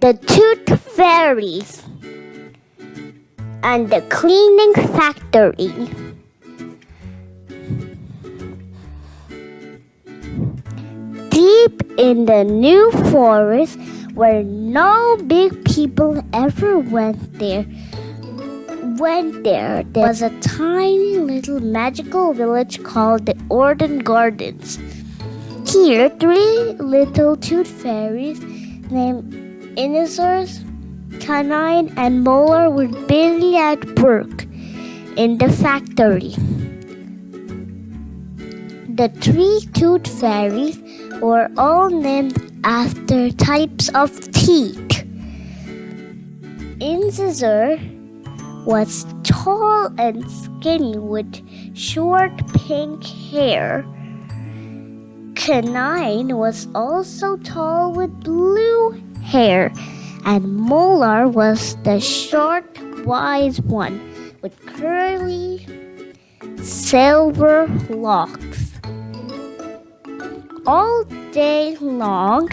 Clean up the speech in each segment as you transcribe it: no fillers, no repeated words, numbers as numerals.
The Tooth Fairies and the Cleaning Factory. Deep in the New Forest, where no big people ever went there was a tiny little magical village called the Orden Gardens. Here, 3 little tooth fairies named Innosaurs, Canine, and Molar were busy at work in the factory. The 3 tooth fairies were all named after types of teeth. Incisor was tall and skinny with short pink hair. Canine was also tall with blue hair, and Molar was the short, wise one with curly silver locks. All day long,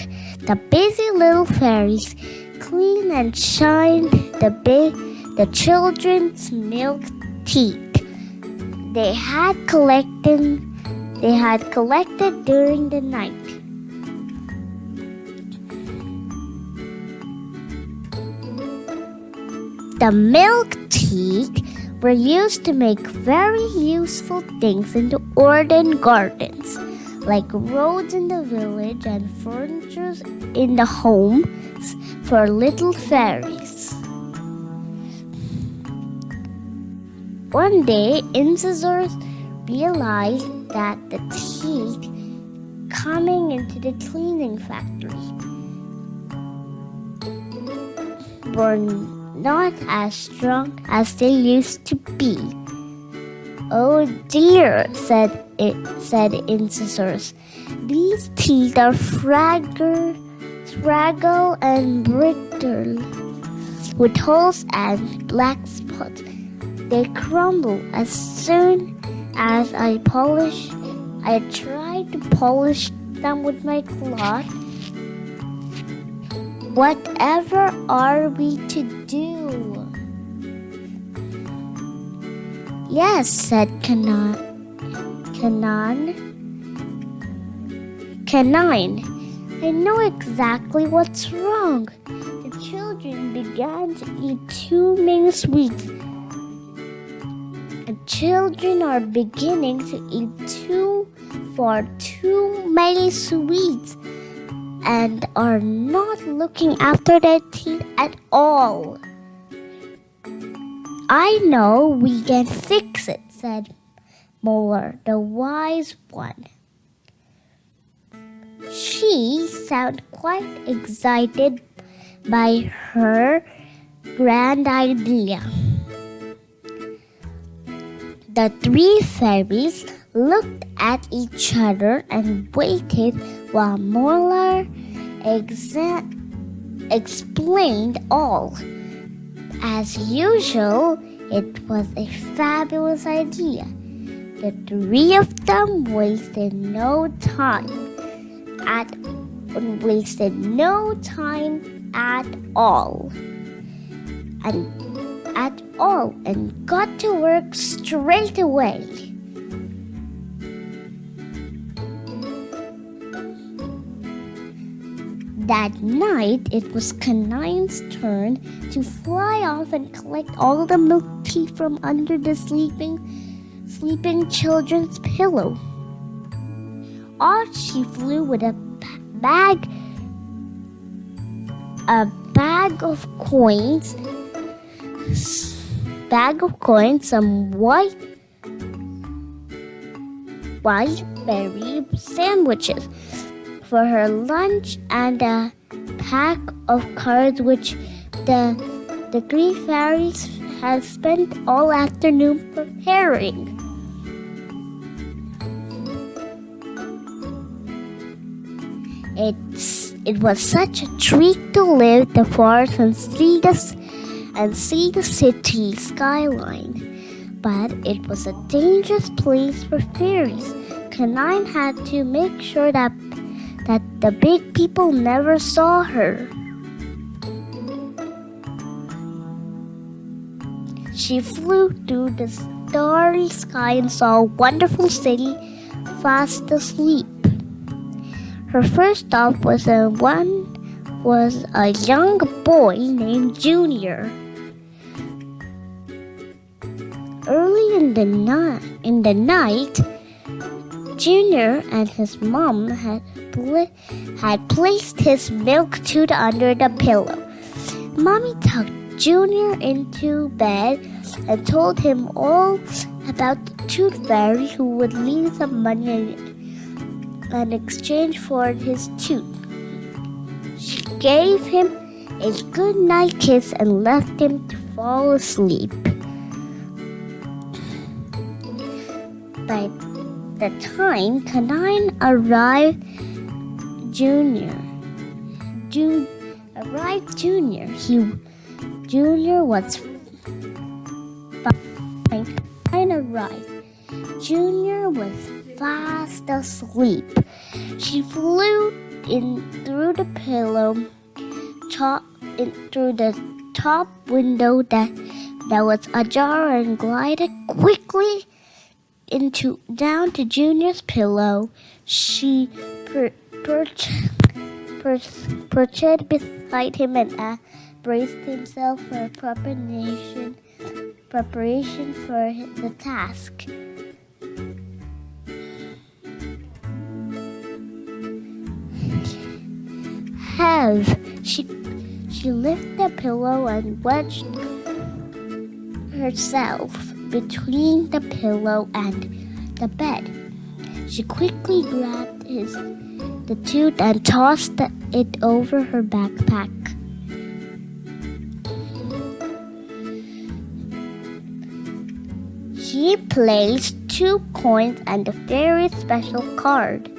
the busy little fairies cleaned and shined the children's milk teeth they had collected during the night. The milk teeth were used to make very useful things in the Orden Gardens, like roads in the village and furniture in the homes for little fairies. One day, Incisors realized that the teeth coming into the cleaning factory were not as strong as they used to be. "Oh dear," said Incisors. "These teeth are fragile and brittle, with holes and black spots. They crumble as soon as I tried to polish them with my cloth. Whatever are we to do?" "Yes," said Canine. "I know exactly what's wrong. The children began to eat too many sweets. The children are beginning to eat too many sweets and are not looking after their teeth at all. I know we can fix it," said Molar, the wise one. She sounded quite excited by her grand idea. The 3 fairies looked at each other and waited while Molar explained all. As usual, it was a fabulous idea. The 3 of them wasted no time at all and got to work straight away. That night, it was Canine's turn to fly off and collect all the milk tea from under the sleeping children's pillow. Off she flew with a bag of coins, some white berry sandwiches for her lunch, and a pack of cards which the 3 fairies had spent all afternoon preparing. It was such a treat to leave the forest and see the city skyline, but it was a dangerous place for fairies. Canine had to make sure that the big people never saw her. She flew through the starry sky and saw a wonderful city fast asleep. Her first stop was a young boy named Junior. Early in the night, Junior and his mom had placed his milk tooth under the pillow. Mommy tucked Junior into bed and told him all about the tooth fairy who would leave some money in exchange for his tooth. She gave him a good night kiss and left him to fall asleep. By the time Canine arrived, Junior was fine. Canine arrived. Junior was fast asleep. She flew in through the through the top window that was ajar and glided quickly down to Junior's pillow. She perched beside him and braced himself for preparation for the task. She lifted the pillow and wedged herself between the pillow and the bed. She quickly grabbed the tooth and tossed it over her backpack. She placed 2 coins and the fairy's special card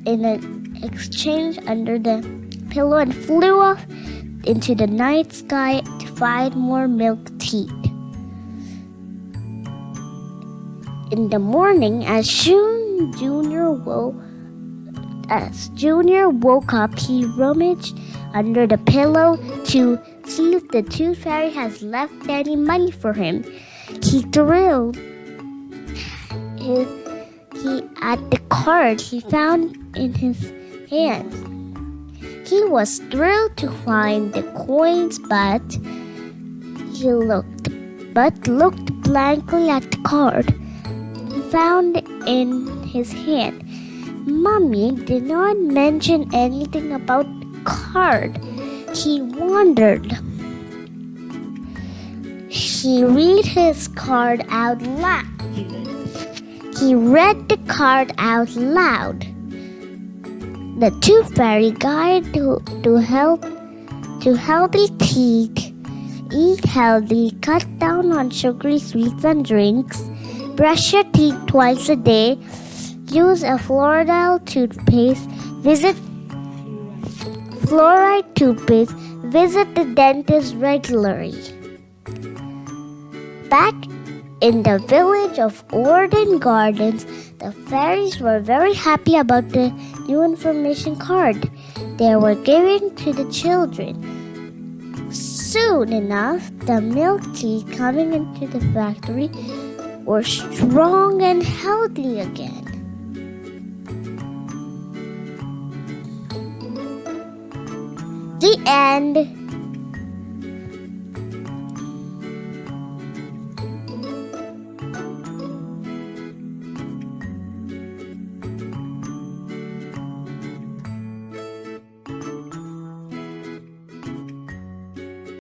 in an exchange under the pillow and flew off into the night sky to find more milk teeth. In the morning, as Junior woke up, he rummaged under the pillow to see if the tooth fairy has left any money for him. He thrilled at the card he found in his hand. He was thrilled to find the coins, but looked blankly at the card he found in his hand. Mommy did not mention anything about the card. He wondered. He read his card out loud. He read the card out loud. The tooth fairy guide to healthy teeth: eat healthy, cut down on sugary sweets and drinks, brush your teeth twice a day, use a fluoride toothpaste, visit the dentist regularly. Back in the village of Orden Gardens, the fairies were very happy about the new information card they were giving to the children. Soon enough, the milk teeth coming into the factory were strong and healthy again. The end.